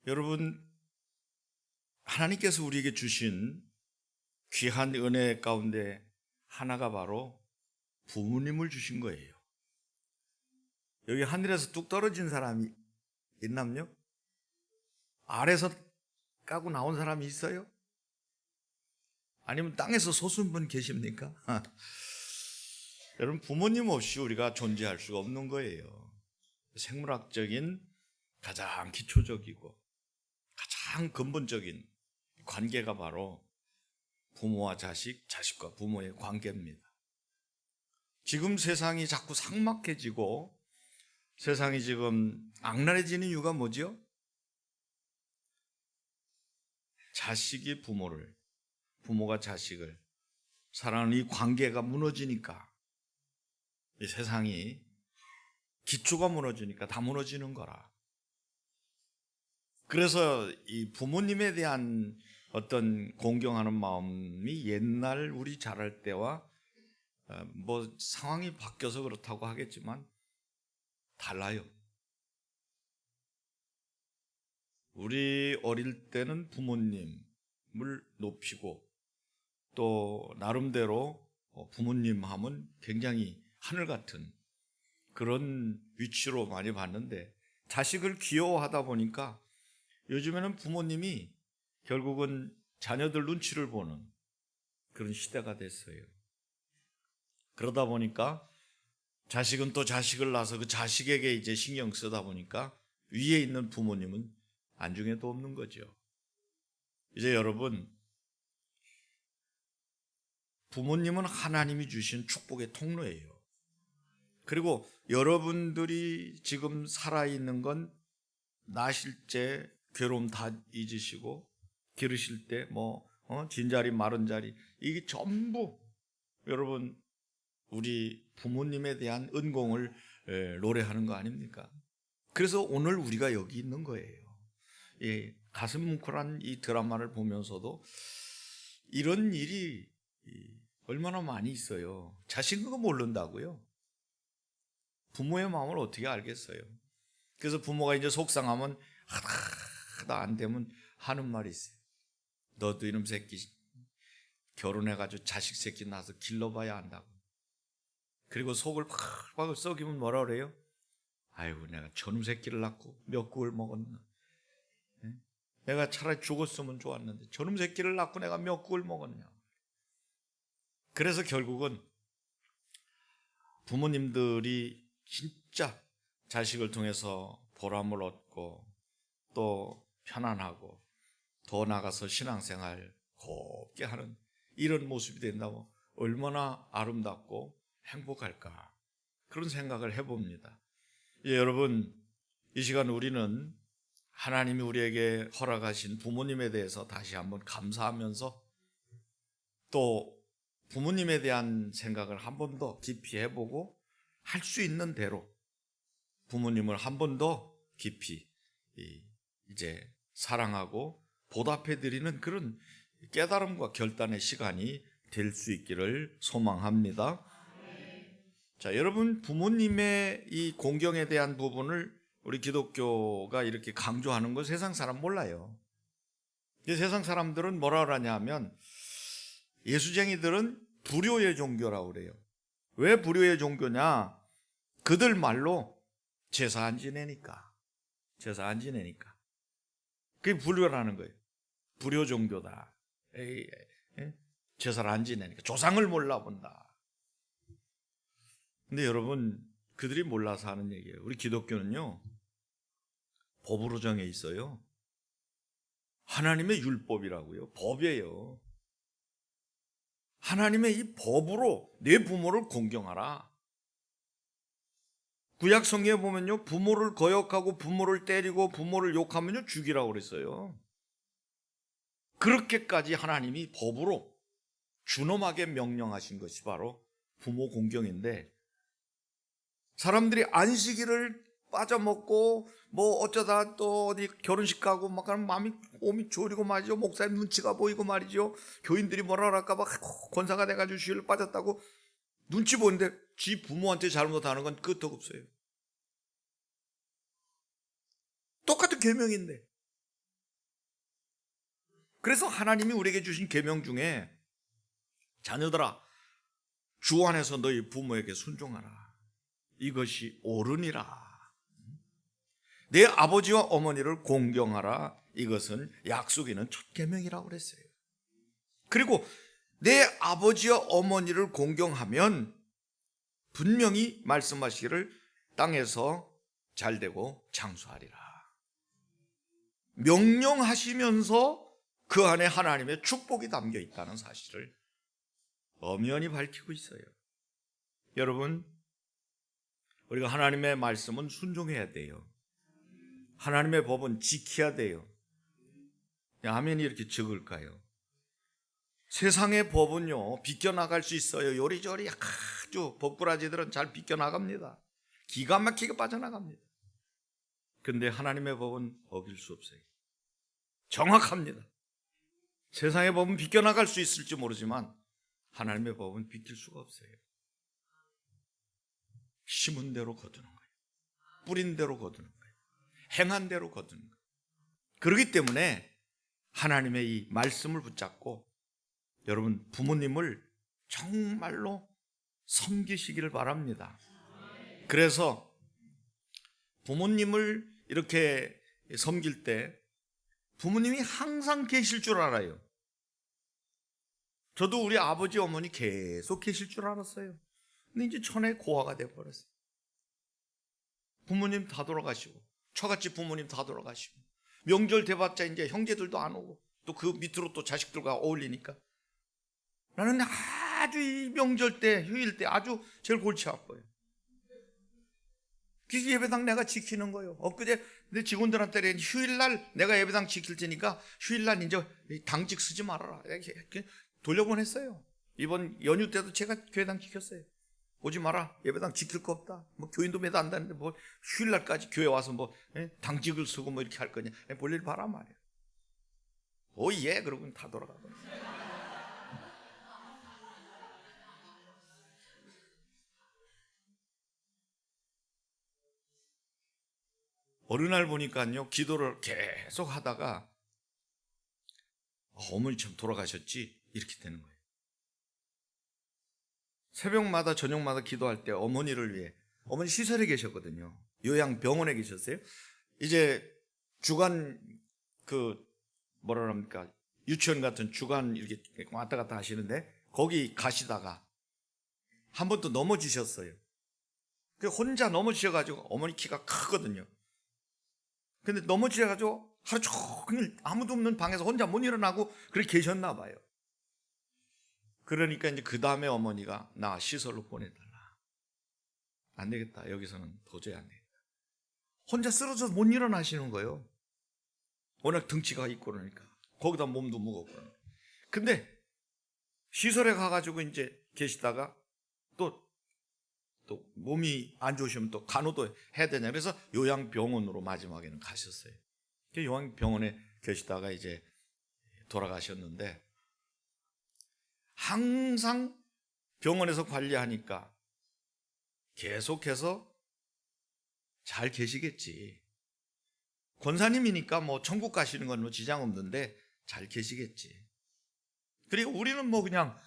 여러분, 하나님께서 우리에게 주신 귀한 은혜 가운데 하나가 바로 부모님을 주신 거예요. 여기 하늘에서 뚝 떨어진 사람이 있나요? 아래서 까고 나온 사람이 있어요? 아니면 땅에서 솟은 분 계십니까? 여러분, 부모님 없이 우리가 존재할 수가 없는 거예요. 생물학적인 가장 기초적이고 가장 근본적인 관계가 바로 부모와 자식, 자식과 부모의 관계입니다. 지금 세상이 자꾸 삭막해지고 세상이 지금 악랄해지는 이유가 뭐죠? 자식이 부모를, 부모가 자식을 사랑하는 이 관계가 무너지니까, 이 세상이 기초가 무너지니까 다 무너지는 거라. 그래서 이 부모님에 대한 어떤 공경하는 마음이 옛날 우리 자랄 때와 뭐 상황이 바뀌어서 그렇다고 하겠지만 달라요. 우리 어릴 때는 부모님을 높이고 또 나름대로 부모님 하면 굉장히 하늘 같은 그런 위치로 많이 봤는데, 자식을 귀여워하다 보니까 요즘에는 부모님이 결국은 자녀들 눈치를 보는 그런 시대가 됐어요. 그러다 보니까 자식은 또 자식을 낳아서 그 자식에게 이제 신경 쓰다 보니까 위에 있는 부모님은 안중에도 없는 거죠. 이제 여러분, 부모님은 하나님이 주신 축복의 통로예요. 그리고 여러분들이 지금 살아있는 건 나실 때 괴로움 다 잊으시고 기르실 때 진자리 마른 자리, 이게 전부 여러분 우리 부모님에 대한 은공을 노래하는 거 아닙니까? 그래서 오늘 우리가 여기 있는 거예요. 예, 가슴 뭉클한 이 드라마를 보면서도 이런 일이 얼마나 많이 있어요. 자식은 그거 모른다고요. 부모의 마음을 어떻게 알겠어요? 그래서 부모가 이제 속상하면 하다 안 되면 하는 말이 있어요. 너도 이놈 새끼 결혼해가지고 자식 새끼 낳아서 길러봐야 한다고. 그리고 속을 팍 썩이면 뭐라 그래요? 아이고, 내가 저놈 새끼를 낳고 몇 국을 먹었나. 내가 차라리 죽었으면 좋았는데 저놈 새끼를 낳고 내가 몇 국을 먹었냐. 그래서 결국은 부모님들이 진짜 자식을 통해서 보람을 얻고 또 편안하고 더 나아가서 신앙생활 곱게 하는 이런 모습이 된다고 얼마나 아름답고 행복할까, 그런 생각을 해봅니다. 여러분, 이 시간 우리는 하나님이 우리에게 허락하신 부모님에 대해서 다시 한번 감사하면서 또 부모님에 대한 생각을 한 번 더 깊이 해보고 할 수 있는 대로 부모님을 한 번 더 깊이 이제 사랑하고 보답해드리는 그런 깨달음과 결단의 시간이 될 수 있기를 소망합니다. 자, 여러분, 부모님의 이 공경에 대한 부분을 우리 기독교가 이렇게 강조하는 건 세상 사람 몰라요. 세상 사람들은 뭐라 그러냐 하면 예수쟁이들은 불효의 종교라고 그래요. 왜 불효의 종교냐? 그들 말로 제사 안 지내니까. 제사 안 지내니까. 그게 불효라는 거예요. 불효 종교다. 제사를 안 지내니까. 조상을 몰라본다. 근데 여러분, 그들이 몰라서 하는 얘기예요. 우리 기독교는요, 법으로 정해 있어요. 하나님의 율법이라고요. 법이에요. 하나님의 이 법으로 내 부모를 공경하라. 구약 성경에 보면요, 부모를 거역하고 부모를 때리고 부모를 욕하면요 죽이라고 그랬어요. 그렇게까지 하나님이 법으로 준엄하게 명령하신 것이 바로 부모 공경인데, 사람들이 안식일을 빠져먹고 어쩌다 또 어디 결혼식 가고 막 하면 마음이 몸이 졸이고 말이죠. 목사님 눈치가 보이고 말이죠. 교인들이 뭐라 할까 봐 권사가 돼가지고 주일을 빠졌다고 눈치 보는데 지 부모한테 잘못하는 건 끄떡 없어요. 똑같은 계명인데 그래서 하나님이 우리에게 주신 계명 중에 자녀들아 주 안에서 너희 부모에게 순종하라. 이것이 옳으니라. 내 아버지와 어머니를 공경하라. 이것은 약속 있는 첫 계명이라고 그랬어요. 그리고 내 아버지와 어머니를 공경하면 분명히 말씀하시기를 땅에서 잘되고 장수하리라. 명령하시면서 그 안에 하나님의 축복이 담겨 있다는 사실을 엄연히 밝히고 있어요. 여러분, 우리가 하나님의 말씀은 순종해야 돼요. 하나님의 법은 지켜야 돼요. 아멘이 이렇게 적을까요? 세상의 법은요 비껴나갈 수 있어요. 요리조리 아주 법꾸라지들은 잘 비껴나갑니다. 기가 막히게 빠져나갑니다. 근데 하나님의 법은 어길 수 없어요. 정확합니다. 세상의 법은 비껴나갈 수 있을지 모르지만 하나님의 법은 비낄 수가 없어요. 심은 대로 거두는 거예요. 뿌린 대로 거두는 거예요. 행한 대로 거두는 거예요. 그렇기 때문에 하나님의 이 말씀을 붙잡고 여러분 부모님을 정말로 섬기시기를 바랍니다. 그래서 부모님을 이렇게 섬길 때 부모님이 항상 계실 줄 알아요. 저도 우리 아버지 어머니 계속 계실 줄 알았어요. 근데 이제 천에 고아가 되어버렸어요. 부모님 다 돌아가시고 저같이 부모님 다 돌아가시고 명절 돼봤자 이제 형제들도 안 오고 또 그 밑으로 또 자식들과 어울리니까 나는 아주 이 명절 때 휴일 때 아주 제일 골치 아파요. 그 예배당 내가 지키는 거예요. 엊그제 내 직원들한테 휴일날 내가 예배당 지킬 테니까 휴일날 이제 당직 쓰지 말아라 이렇게 돌려보냈어요. 이번 연휴 때도 제가 교회당 지켰어요. 오지 마라. 예배당 지킬 거 없다. 뭐 교인도 몇 안 다는데 뭐 휴일날까지 교회 와서 뭐 당직을 쓰고 뭐 이렇게 할 거냐. 볼일 봐라 말이에요. 오예 그러고는 다 돌아가고. 어느 날 보니까요 기도를 계속 하다가 어머니 참 돌아가셨지 이렇게 되는 거예요. 새벽마다 저녁마다 기도할 때 어머니를 위해 어머니 시설에 계셨거든요. 요양병원에 계셨어요. 이제 주간 뭐라 합니까 유치원 같은 주간 이렇게 왔다 갔다 하시는데 거기 가시다가 한 번 또 넘어지셨어요. 혼자 넘어지셔가지고 어머니 키가 크거든요. 근데 넘어지셔가지고 하루 종일 아무도 없는 방에서 혼자 못 일어나고 그렇게 계셨나 봐요. 그러니까 이제 그 다음에 어머니가 나 시설로 보내달라. 안 되겠다. 여기서는 도저히 안 되겠다. 혼자 쓰러져서 못 일어나시는 거예요. 워낙 등치가 있고 그러니까. 거기다 몸도 무겁고. 근데 시설에 가가지고 이제 계시다가 또 몸이 안 좋으시면 또 간호도 해야 되냐. 그래서 요양병원으로 마지막에는 가셨어요. 요양병원에 계시다가 이제 돌아가셨는데 항상 병원에서 관리하니까 계속해서 잘 계시겠지. 권사님이니까 뭐 천국 가시는 건 뭐 지장 없는데 잘 계시겠지. 그리고 우리는 뭐 그냥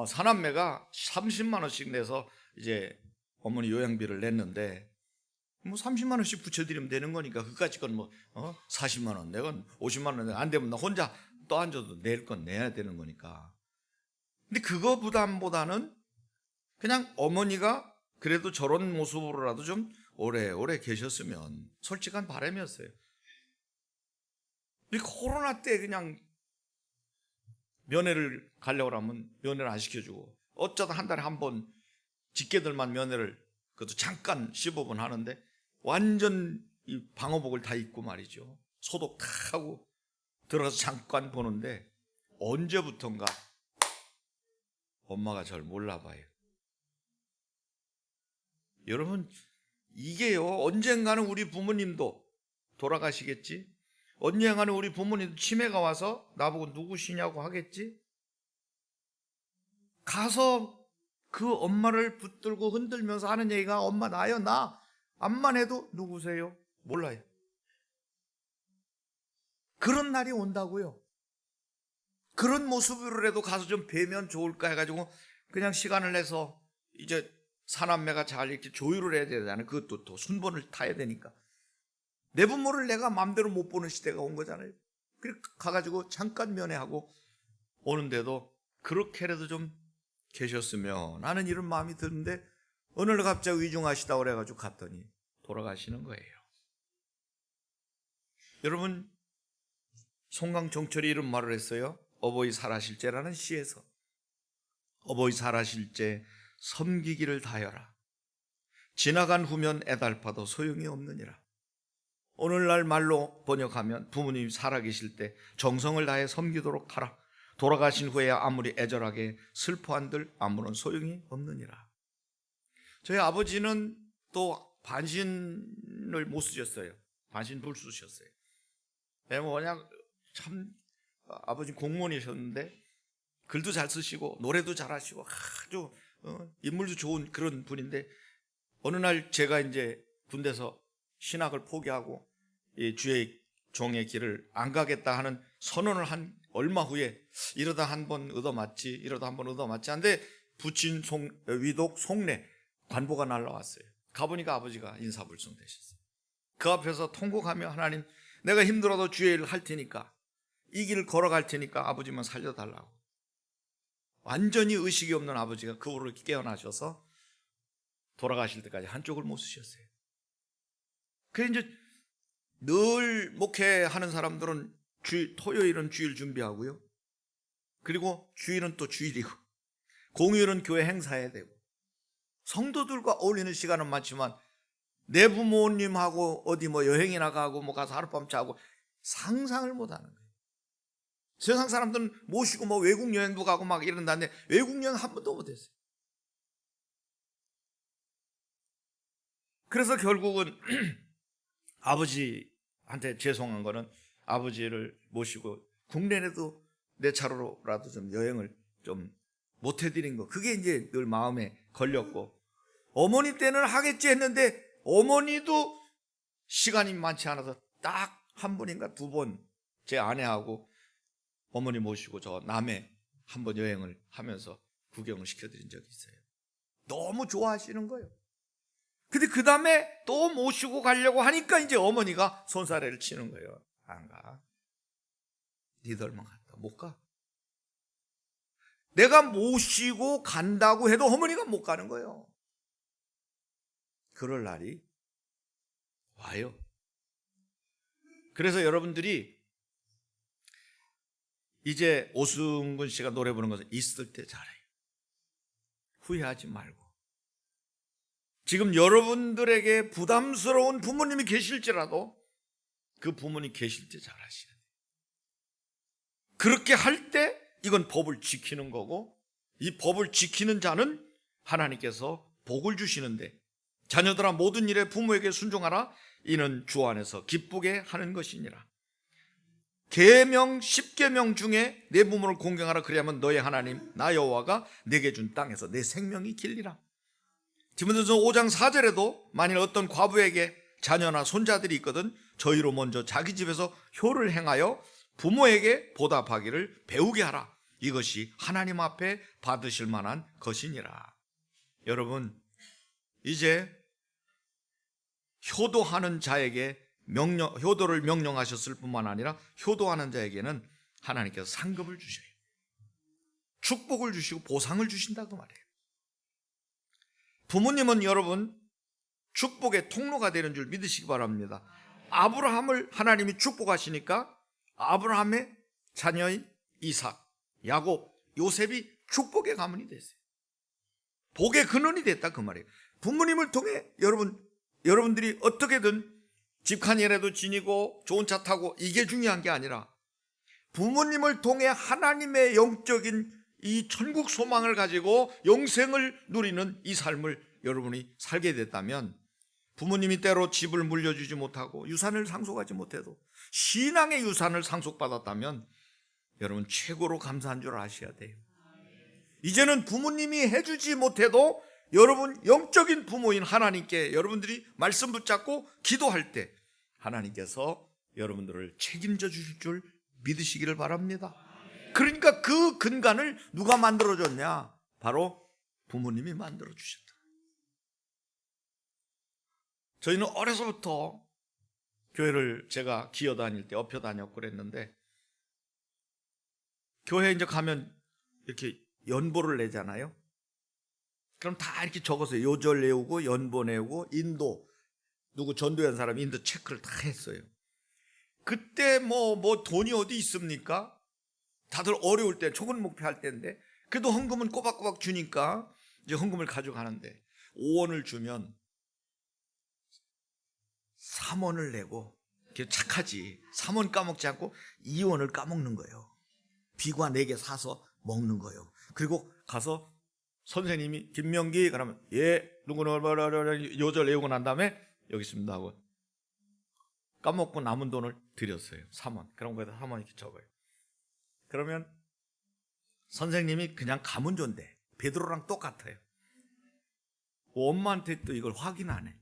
사남매가 30만 원씩 내서 이제 어머니 요양비를 냈는데 뭐 30만 원씩 붙여드리면 되는 거니까 그까짓 건 뭐 40만 원 내건 50만 원 안 되면 나 혼자 떠앉아도 낼 건 내야 되는 거니까. 근데 그거 부담보다는 그냥 어머니가 그래도 저런 모습으로라도 좀 오래오래 계셨으면 솔직한 바람이었어요. 이 코로나 때 그냥 면회를 가려고 하면 면회를 안 시켜주고 어쩌다 한 달에 한 번 직계들만 면회를 그것도 잠깐 15분 하는데 완전 이 방호복을 다 입고 말이죠. 소독 다 하고 들어가서 잠깐 보는데 언제부턴가 엄마가 절 몰라봐요. 여러분 이게요 언젠가는 우리 부모님도 돌아가시겠지. 언젠가는 우리 부모님도 치매가 와서 나보고 누구시냐고 하겠지. 가서 그 엄마를 붙들고 흔들면서 하는 얘기가 엄마 나요 나. 암만 해도 누구세요? 몰라요. 그런 날이 온다고요. 그런 모습으로라도 가서 좀 뵈면 좋을까 해가지고 그냥 시간을 내서 이제 사남매가 잘 이렇게 조율을 해야 되잖아요. 그것도 또 순번을 타야 되니까 내 부모를 내가 마음대로 못 보는 시대가 온 거잖아요. 그래서 가가지고 잠깐 면회하고 오는데도 그렇게라도 좀 계셨으면 하는 이런 마음이 드는데 어느 날 갑자기 위중하시다고 그래가지고 갔더니 돌아가시는 거예요. 여러분, 송강정철이 이런 말을 했어요. 어버이 살아실제라는 시에서 어버이 살아실제 섬기기를 다하여라. 지나간 후면 애달파도 소용이 없느니라. 오늘날 말로 번역하면 부모님이 살아계실 때 정성을 다해 섬기도록 하라. 돌아가신 후에 아무리 애절하게 슬퍼한들 아무런 소용이 없느니라. 저희 아버지는 또 반신을 못 쓰셨어요. 반신불 쓰셨어요. 그냥 참 아버지 공무원이셨는데 글도 잘 쓰시고 노래도 잘하시고 아주 인물도 좋은 그런 분인데 어느 날 제가 이제 군대에서 신학을 포기하고 이 주의 종의 길을 안 가겠다 하는 선언을 한 얼마 후에 이러다 한번 얻어맞지 이러다 한번 얻어맞지 한데 부친 위독 송내 관보가 날라왔어요. 가보니까 아버지가 인사불성 되셨어요. 그 앞에서 통곡하며 하나님 내가 힘들어도 주의 일을 할 테니까 이 길을 걸어갈 테니까 아버지만 살려달라고. 완전히 의식이 없는 아버지가 그 후로 깨어나셔서 돌아가실 때까지 한쪽을 못 쓰셨어요. 그래서 이제 늘 목회하는 사람들은 토요일은 주일 준비하고요. 그리고 주일은 또 주일이고 공휴일은 교회 행사해야 되고 성도들과 어울리는 시간은 많지만 내 부모님하고 어디 뭐 여행이나 가고 뭐 가서 하룻밤 자고 상상을 못 하는 거예요. 세상 사람들은 모시고 뭐 외국 여행도 가고 막 이런다는데 외국 여행 한 번도 못 했어요. 그래서 결국은 아버지한테 죄송한 거는 아버지를 모시고 국내에도 내 차로라도 좀 여행을 좀 못 해드린 거. 그게 이제 늘 마음에 걸렸고 어머니 때는 하겠지 했는데 어머니도 시간이 많지 않아서 딱 한 번인가 두 번 제 아내하고 어머니 모시고 저 남해 한번 여행을 하면서 구경을 시켜드린 적이 있어요. 너무 좋아하시는 거예요. 근데 그 다음에 또 모시고 가려고 하니까 이제 어머니가 손사래를 치는 거예요. 안 가. 니들만 갔다 못 가. 내가 모시고 간다고 해도 어머니가 못 가는 거예요. 그럴 날이 와요. 그래서 여러분들이 이제 오승근 씨가 노래 부르는 것은 있을 때 잘해요. 후회하지 말고. 지금 여러분들에게 부담스러운 부모님이 계실지라도 그 부모님 계실 때 잘하셔야 돼요. 그렇게 할 때 이건 법을 지키는 거고 이 법을 지키는 자는 하나님께서 복을 주시는데 자녀들아 모든 일에 부모에게 순종하라. 이는 주 안에서 기쁘게 하는 것이니라. 계명 10계명 중에 내 부모를 공경하라. 그리하면 너의 하나님 나 여호와가 내게 준 땅에서 내 생명이 길리라. 디모데전서 5장 4절에도 만일 어떤 과부에게 자녀나 손자들이 있거든 저희로 먼저 자기 집에서 효를 행하여 부모에게 보답하기를 배우게 하라. 이것이 하나님 앞에 받으실 만한 것이니라. 여러분, 이제 효도하는 자에게 효도를 명령하셨을 뿐만 아니라 효도하는 자에게는 하나님께서 상급을 주셔요. 축복을 주시고 보상을 주신다고 말해요. 부모님은 여러분 축복의 통로가 되는 줄 믿으시기 바랍니다. 아브라함을 하나님이 축복하시니까 아브라함의 자녀인 이삭, 야곱, 요셉이 축복의 가문이 됐어요. 복의 근원이 됐다 그 말이에요. 부모님을 통해 여러분들이 어떻게든 집 한 채라도 지니고 좋은 차 타고 이게 중요한 게 아니라 부모님을 통해 하나님의 영적인 이 천국 소망을 가지고 영생을 누리는 이 삶을 여러분이 살게 됐다면 부모님이 때로 집을 물려주지 못하고 유산을 상속하지 못해도 신앙의 유산을 상속받았다면 여러분 최고로 감사한 줄 아셔야 돼요. 이제는 부모님이 해주지 못해도 여러분 영적인 부모인 하나님께 여러분들이 말씀 붙잡고 기도할 때 하나님께서 여러분들을 책임져 주실 줄 믿으시기를 바랍니다. 그러니까 그 근간을 누가 만들어줬냐? 바로 부모님이 만들어주셨다. 저희는 어려서부터 교회를 제가 기어 다닐 때 업혀 다녔고 그랬는데, 교회 이제 가면 이렇게 연보를 내잖아요. 그럼 다 이렇게 적었어요. 요절 외우고 연보 내우고 인도, 누구 전도한 사람 인도 체크를 다 했어요. 그때 뭐 돈이 어디 있습니까? 다들 어려울 때, 초근 목표할 때인데, 그래도 헌금은 꼬박꼬박 주니까 이제 헌금을 가져가는데, 5원을 주면 3원을 내고, 착하지, 3원 까먹지 않고 2원을 까먹는 거예요. 비과 4개 사서 먹는 거예요. 그리고 가서 선생님이 김명기 그러면 예 누구는 요절 외우고 난 다음에 여기 있습니다 하고 까먹고 남은 돈을 드렸어요. 3원. 그런 거에다 3원 이렇게 적어요. 그러면 선생님이 그냥 가문조인데 베드로랑 똑같아요. 엄마한테 또 이걸 확인 안 해.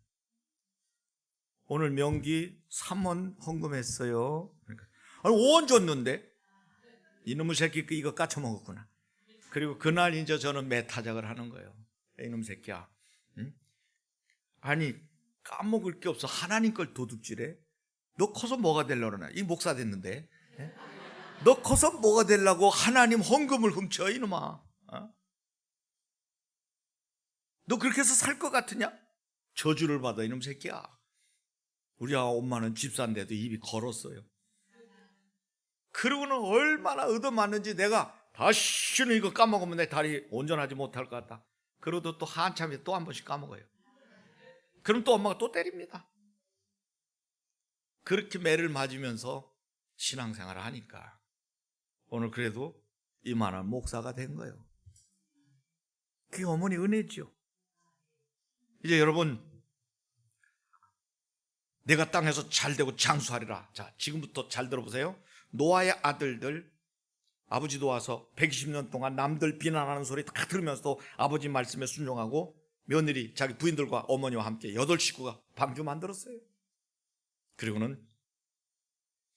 오늘 명기 3원 헌금했어요. 그러니까 아니 5원 줬는데 이놈의 새끼 이거 까쳐먹었구나. 그리고 그날 이제 저는 매타작을 하는 거예요. 이놈 새끼야, 응? 아니 까먹을 게 없어. 하나님 걸 도둑질해. 너 커서 뭐가 되려고 그러나? 이 목사 됐는데, 예? 너 커서 뭐가 되려고 하나님 헌금을 훔쳐 이놈아, 어? 너 그렇게 해서 살 것 같으냐? 저주를 받아 이놈 새끼야. 우리 엄마는 집사인데도 입이 걸었어요. 그러고는 얼마나 얻어맞는지. 내가 다시는 이거 까먹으면 내 다리 온전하지 못할 것 같다. 그러도 또 한참에 또 한 번씩 까먹어요. 그럼 또 엄마가 또 때립니다. 그렇게 매를 맞으면서 신앙생활을 하니까 오늘 그래도 이만한 목사가 된 거예요. 그게 어머니 은혜죠. 이제 여러분, 내가 땅에서 잘되고 장수하리라. 자, 지금부터 잘 들어보세요. 노아의 아들들, 아버지도 와서 120년 동안 남들 비난하는 소리 다 들으면서 아버지 말씀에 순종하고, 며느리 자기 부인들과 어머니와 함께 8식구가 방주 만들었어요. 그리고는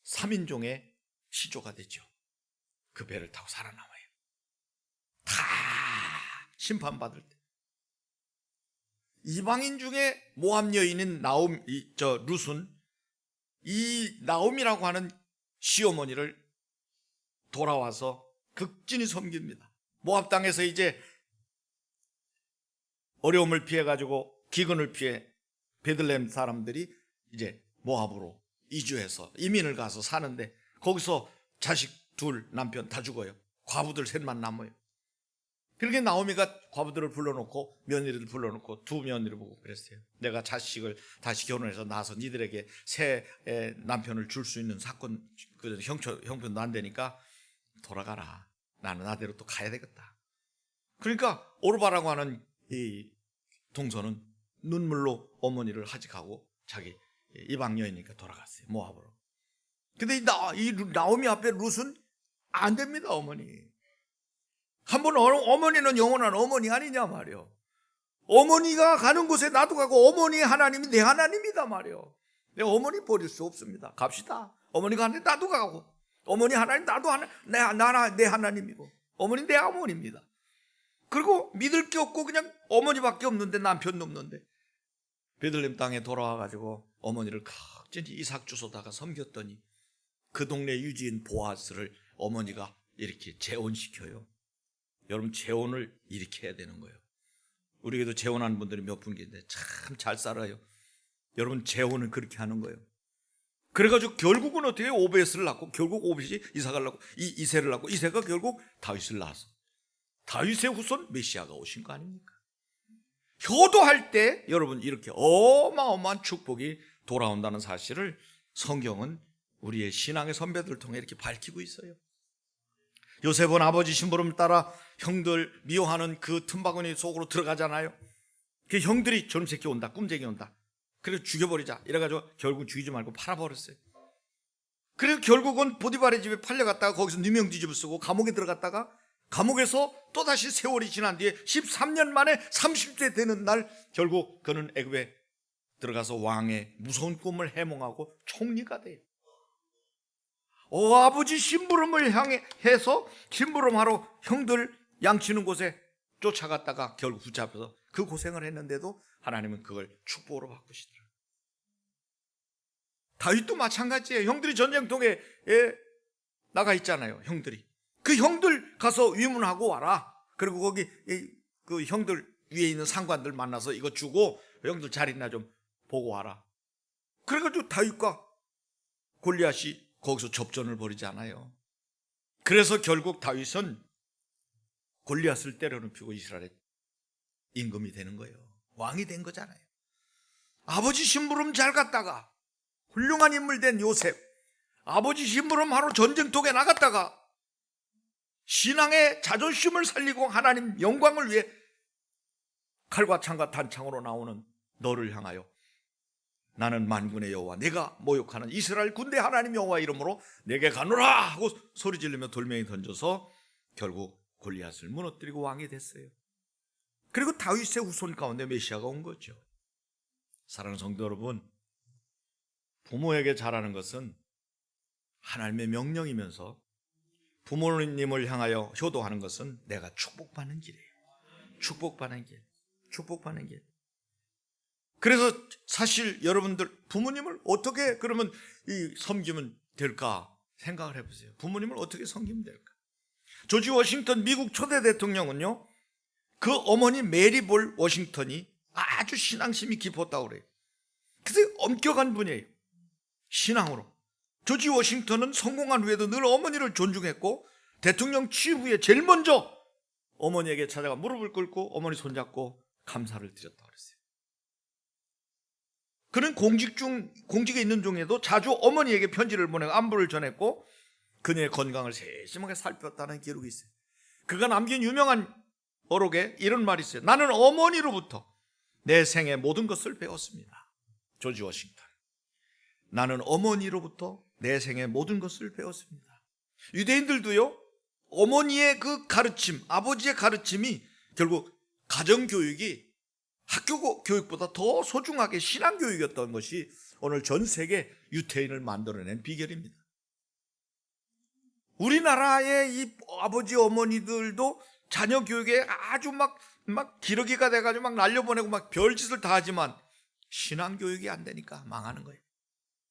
3인종의 시조가 되죠. 그 배를 타고 살아남아요. 다 심판받을 때 이방인 중에 모압 여인인 룻은 이 나옴이라고 하는 시어머니를 돌아와서 극진히 섬깁니다. 모압 땅에서 이제 어려움을 피해 가지고 기근을 피해 베들레헴 사람들이 이제 모압으로 이주해서 이민을 가서 사는데, 거기서 자식 둘 남편 다 죽어요. 과부들 셋만 남아요. 그렇게 나오미가 과부들을 불러놓고 며느리를 불러놓고 두 며느리를 보고 그랬어요. 내가 자식을 다시 결혼해서 낳아서 니들에게 새 남편을 줄 수 있는 사건, 그 형편도 안 되니까 돌아가라. 나는 나대로 또 가야 되겠다. 그러니까 오르바라고 하는 이 동서는 눈물로 어머니를 하직하고 자기 이방 여인이니까 돌아갔어요. 모압으로. 근데 이 나오미 앞에 룻은 안 됩니다. 어머니. 한번 어머니는 영원한 어머니 아니냐 말이요. 어머니가 가는 곳에 나도 가고, 어머니 하나님이 내 하나님이다 말이요. 내 어머니 버릴 수 없습니다. 갑시다. 어머니가 하는데 나도 가고, 어머니 하나님 나도 내 하나님이고, 어머니 내 어머니입니다. 그리고 믿을 게 없고 그냥 어머니밖에 없는데, 남편도 없는데 베들레헴 땅에 돌아와가지고 어머니를 각진히 이삭 주소다가 섬겼더니 그 동네 유지인 보아스를 어머니가 이렇게 재혼시켜요. 여러분, 재혼을 이렇게 해야 되는 거예요. 우리에게도 재혼하는 분들이 몇 분 계신데 참 잘 살아요. 여러분, 재혼은 그렇게 하는 거예요. 그래가지고 결국은 어떻게 오벳을 낳고, 결국 오벳이 이삭을 낳고, 이새를 낳고, 이새가 결국 다윗을 낳아서 다윗의 후손 메시아가 오신 거 아닙니까? 효도할 때 여러분 이렇게 어마어마한 축복이 돌아온다는 사실을 성경은 우리의 신앙의 선배들을 통해 이렇게 밝히고 있어요. 요셉은 아버지 심부름을 따라 형들 미워하는 그 틈바구니 속으로 들어가잖아요. 그 형들이 저놈 새끼 온다, 꿈쟁이 온다, 그래서 죽여버리자 이래가지고 결국 죽이지 말고 팔아버렸어요. 그래서 결국은 보디발의 집에 팔려갔다가 거기서 누명 뒤집어 쓰고 감옥에 들어갔다가, 감옥에서 또다시 세월이 지난 뒤에 13년 만에 30세 되는 날 결국 그는 애굽에 들어가서 왕의 무서운 꿈을 해몽하고 총리가 돼요. 아버지 심부름을 향해서 심부름하러 형들 양치는 곳에 쫓아갔다가 결국 붙잡혀서 그 고생을 했는데도 하나님은 그걸 축복으로 바꾸시더라고요. 다윗도 마찬가지예요. 형들이 전쟁통에 나가 있잖아요. 형들이. 그 형들 가서 위문하고 와라. 그리고 거기 그 형들 위에 있는 상관들 만나서 이거 주고 형들 자리나 좀 보고 와라. 그래가지고 다윗과 골리앗이 거기서 접전을 벌이지 않아요. 그래서 결국 다윗은 골리앗을 때려눕히고 이스라엘의 임금이 되는 거예요. 왕이 된 거잖아요. 아버지 심부름 잘 갔다가 훌륭한 인물 된 요셉, 아버지 심부름 하러 전쟁통에 나갔다가 신앙의 자존심을 살리고 하나님 영광을 위해 칼과 창과 단창으로 나오는 너를 향하여 나는 만군의 여호와 내가 모욕하는 이스라엘 군대 하나님 여호와 이름으로 내게 가노라 하고 소리 지르며 돌멩이 던져서 결국 골리앗을 무너뜨리고 왕이 됐어요. 그리고 다윗의 후손 가운데 메시아가 온 거죠. 사랑하는 성도 여러분, 부모에게 잘하는 것은 하나님의 명령이면서 부모님을 향하여 효도하는 것은 내가 축복받는 길이에요. 축복받는 길, 축복받는 길. 그래서 사실 여러분들 부모님을 어떻게 그러면 섬기면 될까 생각을 해보세요. 부모님을 어떻게 섬기면 될까? 조지 워싱턴 미국 초대 대통령은요, 그 어머니 메리 볼 워싱턴이 아주 신앙심이 깊었다고 그래요. 그래서 엄격한 분이에요. 신앙으로. 조지 워싱턴은 성공한 후에도 늘 어머니를 존중했고 대통령 취임 후에 제일 먼저 어머니에게 찾아가 무릎을 꿇고 어머니 손잡고 감사를 드렸다고 그랬어요. 그는 공직에 있는 중에도 자주 어머니에게 편지를 보내고 안부를 전했고 그녀의 건강을 세심하게 살폈다는 기록이 있어요. 그가 남긴 유명한 어록에 이런 말이 있어요. 나는 어머니로부터 내 생의 모든 것을 배웠습니다. 조지 워싱턴. 나는 어머니로부터 내 생의 모든 것을 배웠습니다. 유대인들도요, 어머니의 그 가르침, 아버지의 가르침이 결국 가정교육이 학교 교육보다 더 소중하게 신앙교육이었던 것이 오늘 전 세계 유태인을 만들어낸 비결입니다. 우리나라의 이 아버지 어머니들도 자녀 교육에 아주 막 기러기가 돼가지고 막 날려보내고 막 별짓을 다 하지만 신앙교육이 안 되니까 망하는 거예요.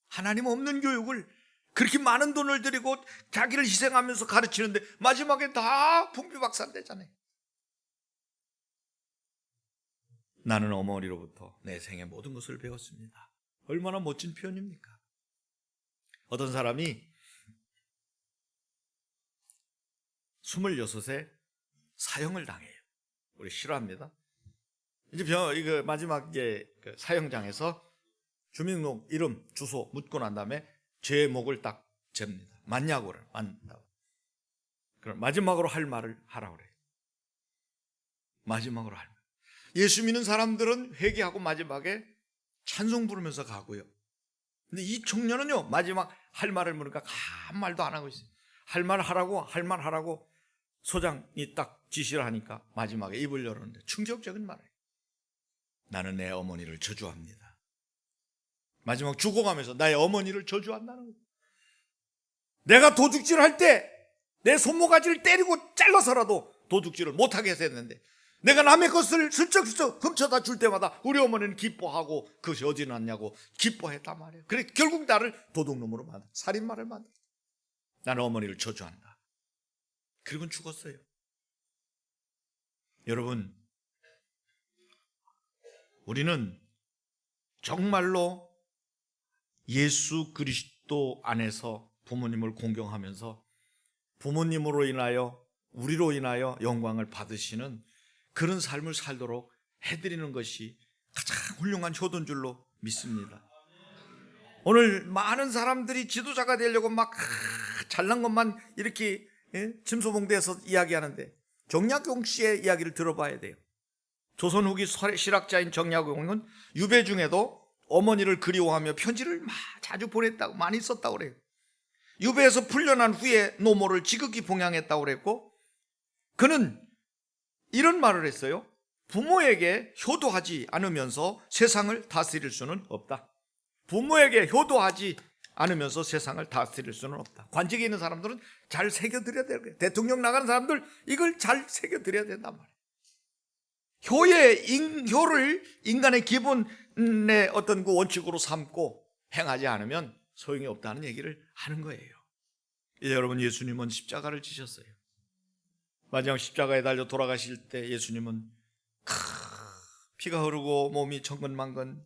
하나님 없는 교육을 그렇게 많은 돈을 들이고 자기를 희생하면서 가르치는데 마지막에 다 풍비박산되잖아요. 나는 어머니로부터 내 생의 모든 것을 배웠습니다. 얼마나 멋진 표현입니까? 어떤 사람이 26에 사형을 당해요. 우리 싫어합니다. 이제 이거 마지막에 그 사형장에서 주민등록 이름, 주소 묻고 난 다음에 제목을 딱 잽니다. 맞냐고 그래요. 맞다고. 그럼 마지막으로 할 말을 하라고 그래요. 마지막으로 할 말. 예수 믿는 사람들은 회개하고 마지막에 찬송 부르면서 가고요. 근데 이 청년은요, 마지막 할 말을 물으니까 한 말도 안 하고 있어요. 할 말 하라고 소장이 딱 지시를 하니까 마지막에 입을 열었는데 충격적인 말이에요. 나는 내 어머니를 저주합니다. 마지막 죽어가면서 나의 어머니를 저주한다는 거예요. 내가 도둑질 할 때 내 손모가지를 때리고 잘라서라도 도둑질을 못하게 해서 했는데 내가 남의 것을 슬쩍슬쩍 훔쳐다 줄 때마다 우리 어머니는 기뻐하고 그것이 어디 났냐고 기뻐했단 말이에요. 그래 결국 나를 도둑놈으로 만들어 살인마를 만들어. 나는 어머니를 저주한다. 그리고 죽었어요. 여러분, 우리는 정말로 예수 그리스도 안에서 부모님을 공경하면서 부모님으로 인하여 우리로 인하여 영광을 받으시는 그런 삶을 살도록 해드리는 것이 가장 훌륭한 효도인 줄로 믿습니다. 오늘 많은 사람들이 지도자가 되려고 막 잘난 것만 이렇게 짐소봉대에서 이야기하는데 정약용 씨의 이야기를 들어봐야 돼요. 조선 후기 실학자인 정약용은 유배 중에도 어머니를 그리워하며 편지를 자주 보냈다고 많이 썼다고 그래요. 유배에서 풀려난 후에 노모를 지극히 봉양했다고 그랬고 그는 이런 말을 했어요. 부모에게 효도하지 않으면서 세상을 다스릴 수는 없다. 부모에게 효도하지 않으면서 세상을 다스릴 수는 없다. 관직에 있는 사람들은 잘 새겨드려야 될 거예요. 대통령 나가는 사람들 이걸 잘 새겨드려야 된단 말이에요. 효를 인간의 기본의 어떤 그 원칙으로 삼고 행하지 않으면 소용이 없다는 얘기를 하는 거예요. 이제 여러분, 예수님은 십자가를 지셨어요. 마지막 십자가에 달려 돌아가실 때 예수님은 피가 흐르고 몸이 천근만근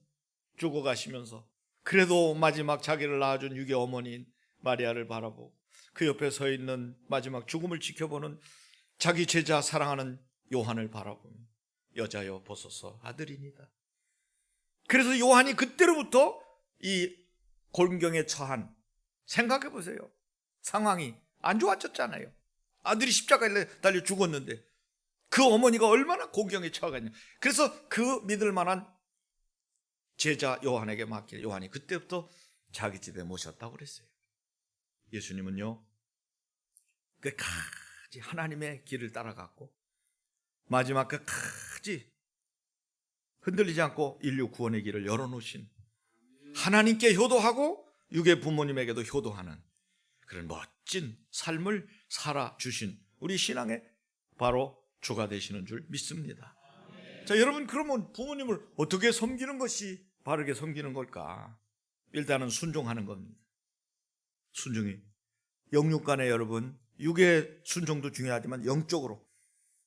죽어가시면서 그래도 마지막 자기를 낳아준 육의 어머니인 마리아를 바라보고 그 옆에 서 있는 마지막 죽음을 지켜보는 자기 제자 사랑하는 요한을 바라보며 여자여 보소서 아들이니다. 그래서 요한이 그때로부터 이 곤경에 처한, 생각해 보세요. 상황이 안 좋아졌잖아요. 아들이 십자가에 달려 죽었는데 그 어머니가 얼마나 곤경에 처하겠냐. 그래서 그 믿을 만한 제자 요한에게 맡길 요한이 그때부터 자기 집에 모셨다고 그랬어요. 예수님은요, 끝까지 하나님의 길을 따라갔고 마지막 끝까지 흔들리지 않고 인류 구원의 길을 열어놓으신, 하나님께 효도하고 육의 부모님에게도 효도하는 그런 멋진 삶을 살아주신 우리 신앙의 바로 주가 되시는 줄 믿습니다. 자, 여러분, 그러면 부모님을 어떻게 섬기는 것이 바르게 섬기는 걸까? 일단은 순종하는 겁니다. 순종이 영육간에, 여러분, 육의 순종도 중요하지만 영적으로,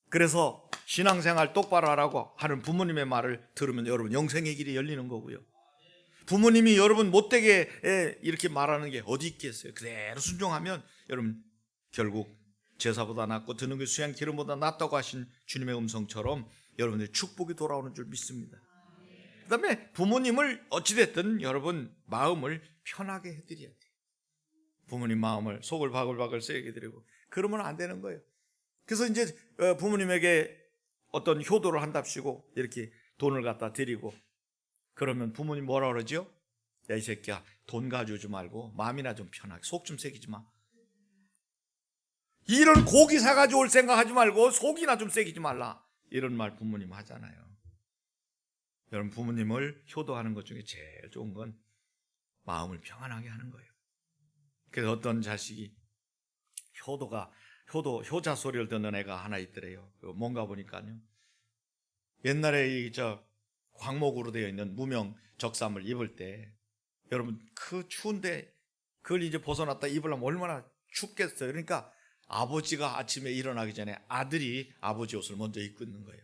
그래서 신앙생활 똑바로 하라고 하는 부모님의 말을 들으면 여러분 영생의 길이 열리는 거고요. 부모님이 여러분 못되게 이렇게 말하는 게 어디 있겠어요? 그대로 순종하면 여러분 결국 제사보다 낫고 드는 그 수양 기름보다 낫다고 하신 주님의 음성처럼 여러분의 축복이 돌아오는 줄 믿습니다. 그 다음에 부모님을 어찌됐든 여러분 마음을 편하게 해드려야 돼요. 부모님 마음을 속을 바글바글 쎄게 해드리고 그러면 안 되는 거예요. 그래서 이제 부모님에게 어떤 효도를 한답시고 이렇게 돈을 갖다 드리고 그러면 부모님 뭐라 그러죠? 야, 이 새끼야, 돈 가져오지 말고 마음이나 좀 편하게, 속 좀 새기지 마. 이런 고기 사가지고 올 생각하지 말고 속이나 좀 새기지 말라, 이런 말 부모님 하잖아요. 여러분, 부모님을 효도하는 것 중에 제일 좋은 건 마음을 평안하게 하는 거예요. 그래서 어떤 자식이 효자 소리를 듣는 애가 하나 있더래요. 뭔가 보니까요, 옛날에 광목으로 되어 있는 무명 적삼을 입을 때 여러분 그 추운데 그걸 이제 벗어났다 입으려면 얼마나 춥겠어요. 그러니까 아버지가 아침에 일어나기 전에 아들이 아버지 옷을 먼저 입고 있는 거예요.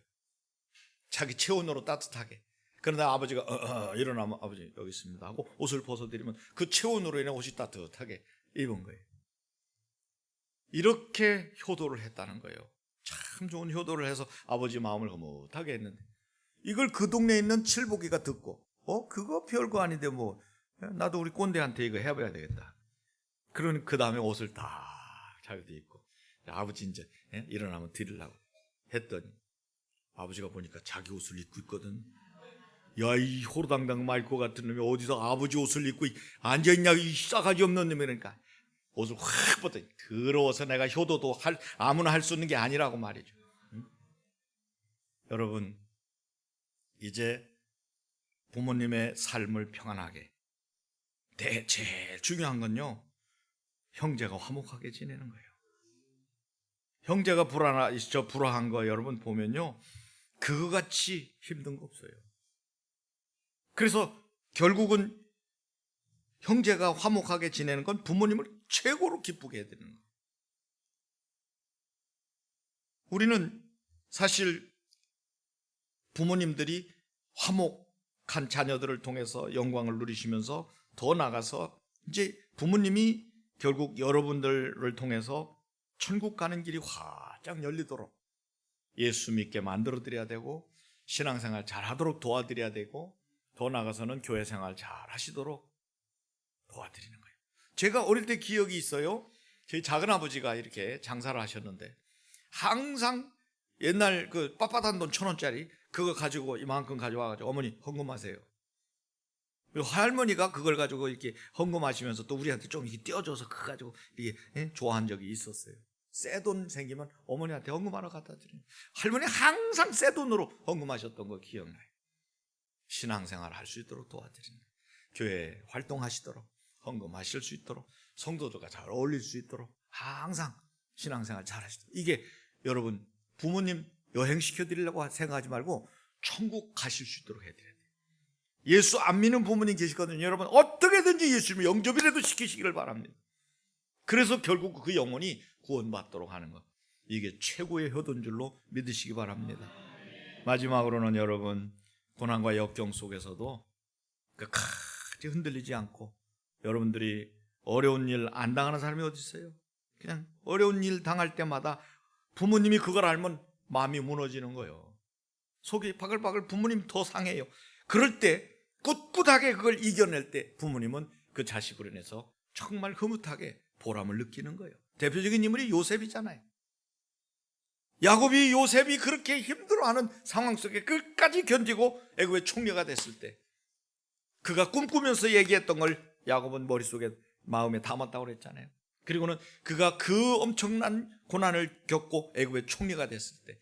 자기 체온으로 따뜻하게. 그러다 아버지가 일어나면 아버지 여기 있습니다 하고 옷을 벗어드리면 그 체온으로 인해 옷이 따뜻하게 입은 거예요. 이렇게 효도를 했다는 거예요. 참 좋은 효도를 해서 아버지 마음을 흐뭇하게 했는데 이걸 그 동네에 있는 칠복이가 듣고 그거 별거 아닌데 뭐 나도 우리 꼰대한테 이거 해봐야 되겠다. 그러니 그 다음에 옷을 다 자기도 입고 아버지 이제 일어나면 드리려고 했더니 아버지가 보니까 자기 옷을 입고 있거든. 야, 이 호로당당 말 것 같은 놈이 어디서 아버지 옷을 입고 앉아있냐, 이 싸가지 없는 놈이. 그러니까 옷을 확 벗더니 더러워서 내가 효도도 아무나 할 수 있는 게 아니라고 말이죠. 응? 여러분, 이제 부모님의 삶을 평안하게, 제일 중요한 건요, 형제가 화목하게 지내는 거예요. 형제가 불화한 거 여러분 보면요, 그거같이 힘든 거 없어요. 그래서 결국은 형제가 화목하게 지내는 건 부모님을 최고로 기쁘게 해야 되는 거예요. 우리는 사실 부모님들이 화목한 자녀들을 통해서 영광을 누리시면서 더 나아가서 이제 부모님이 결국 여러분들을 통해서 천국 가는 길이 활짝 열리도록 예수 믿게 만들어 드려야 되고 신앙생활 잘 하도록 도와드려야 되고 더 나아가서는 교회 생활 잘 하시도록 도와드리는 거예요. 제가 어릴 때 기억이 있어요. 저희 작은아버지가 이렇게 장사를 하셨는데 항상 옛날 그 빳빳한 돈 1,000원짜리 그거 가지고 이만큼 가져와가지고 어머니 헌금하세요. 그리고 할머니가 그걸 가지고 이렇게 헌금하시면서 또 우리한테 좀 이렇게 떼어줘서 그거 가지고 이게 좋아한 적이 있었어요. 새 돈 생기면 어머니한테 헌금하러 갖다 드리는. 할머니 항상 새 돈으로 헌금하셨던 거 기억나요. 신앙생활 할 수 있도록 도와드리는, 교회 활동하시도록 헌금하실 수 있도록, 성도들과 잘 어울릴 수 있도록 항상 신앙생활 잘 하시도록. 이게 여러분 부모님 여행시켜드리려고 생각하지 말고 천국 가실 수 있도록 해드려야 돼요. 예수 안 믿는 부모님 계시거든요. 여러분 어떻게든지 예수님 영접이라도 시키시기를 바랍니다. 그래서 결국 그 영혼이 구원받도록 하는 것, 이게 최고의 효도인 줄로 믿으시기 바랍니다. 마지막으로는 여러분 고난과 역경 속에서도 끝까지 흔들리지 않고, 여러분들이 어려운 일 안 당하는 사람이 어디 있어요? 그냥 어려운 일 당할 때마다 부모님이 그걸 알면 마음이 무너지는 거예요. 속이 바글바글, 부모님 더 상해요. 그럴 때 꿋꿋하게 그걸 이겨낼 때 부모님은 그 자식으로 인해서 정말 흐뭇하게 보람을 느끼는 거예요. 대표적인 인물이 요셉이잖아요. 야곱이 요셉이 그렇게 힘들어하는 상황 속에 끝까지 견디고 애굽의 총리가 됐을 때 그가 꿈꾸면서 얘기했던 걸 야곱은 머릿속에 마음에 담았다고 그랬잖아요. 그리고는 그가 그 엄청난 고난을 겪고 애굽의 총리가 됐을 때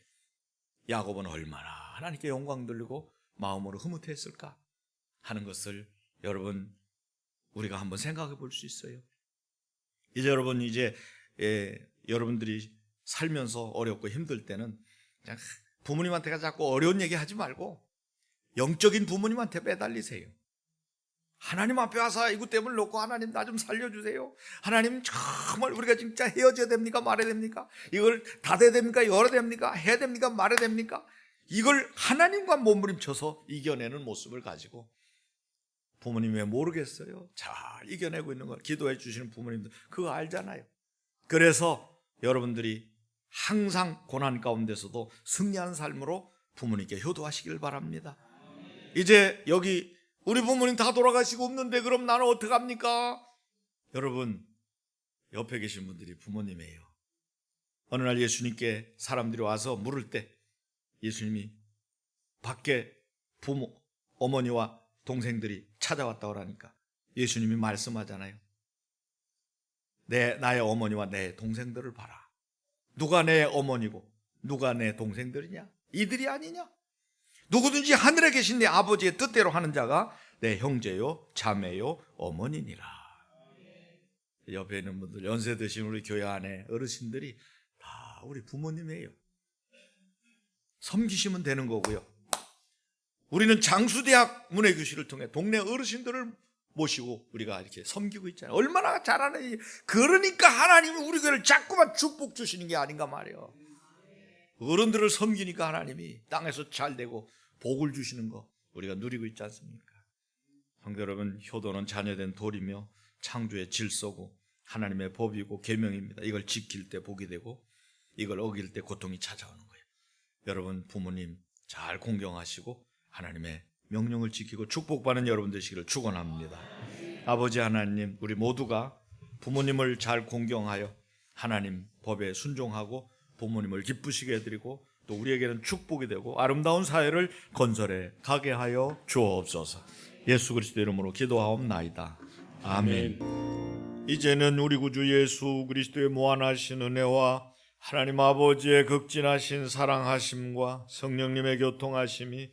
야곱은 얼마나 하나님께 영광 돌리고 마음으로 흐뭇했을까 하는 것을 여러분 우리가 한번 생각해 볼 수 있어요. 이제 여러분 여러분들이 살면서 어렵고 힘들 때는 그냥 부모님한테가 자꾸 어려운 얘기 하지 말고 영적인 부모님한테 매달리세요. 하나님 앞에 와서 이것 때문에 놓고 하나님 나 좀 살려주세요. 하나님 정말 우리가 진짜 헤어져야 됩니까? 말해야 됩니까? 이걸 닫아야 됩니까? 열어야 됩니까? 해야 됩니까? 말해야 됩니까? 이걸 하나님과 몸부림쳐서 이겨내는 모습을 가지고, 부모님 왜 모르겠어요? 잘 이겨내고 있는 걸 기도해 주시는 부모님들 그거 알잖아요. 그래서 여러분들이 항상 고난 가운데서도 승리하는 삶으로 부모님께 효도하시길 바랍니다. 이제 여기 우리 부모님 다 돌아가시고 없는데 그럼 나는 어떡합니까? 여러분 옆에 계신 분들이 부모님이에요. 어느 날 예수님께 사람들이 와서 물을 때 예수님이 밖에 어머니와 동생들이 찾아왔다고 하니까 예수님이 말씀하잖아요. 나의 어머니와 내 동생들을 봐라. 누가 내 어머니고 누가 내 동생들이냐? 이들이 아니냐? 누구든지 하늘에 계신 내 아버지의 뜻대로 하는 자가 내 형제요 자매요 어머니니라. 옆에 있는 분들, 연세 드신 우리 교회 안에 어르신들이 다 우리 부모님이에요. 섬기시면 되는 거고요. 우리는 장수대학 문해교실을 통해 동네 어르신들을 모시고 우리가 이렇게 섬기고 있잖아요. 얼마나 잘하는, 그러니까 하나님이 우리 교회를 자꾸만 축복 주시는 게 아닌가 말이에요. 어른들을 섬기니까 하나님이 땅에서 잘 되고 복을 주시는 거 우리가 누리고 있지 않습니까? 성도 여러분, 효도는 자녀된 도리며 창조의 질서고 하나님의 법이고 계명입니다. 이걸 지킬 때 복이 되고 이걸 어길 때 고통이 찾아오는 거예요. 여러분 부모님 잘 공경하시고 하나님의 명령을 지키고 축복받는 여러분 되시기를 축원합니다. 아버지 하나님, 우리 모두가 부모님을 잘 공경하여 하나님 법에 순종하고 부모님을 기쁘시게 해드리고 또 우리에게는 축복이 되고 아름다운 사회를 건설해 가게 하여 주옵소서. 예수 그리스도 이름으로 기도하옵나이다. 아멘. 이제는 우리 구주 예수 그리스도의 무한하신 은혜와 하나님 아버지의 극진하신 사랑하심과 성령님의 교통하심이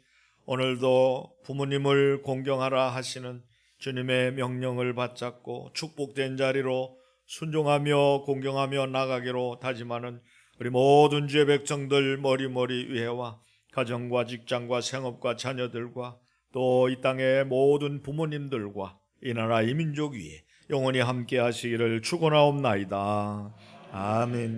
오늘도 부모님을 공경하라 하시는 주님의 명령을 받잡고 축복된 자리로 순종하며 공경하며 나가기로 다짐하는 우리 모든 주의 백성들 머리머리 위에와 가정과 직장과 생업과 자녀들과 또 이 땅의 모든 부모님들과 이 나라 이 민족 위에 영원히 함께 하시기를 축원하옵나이다. 아멘.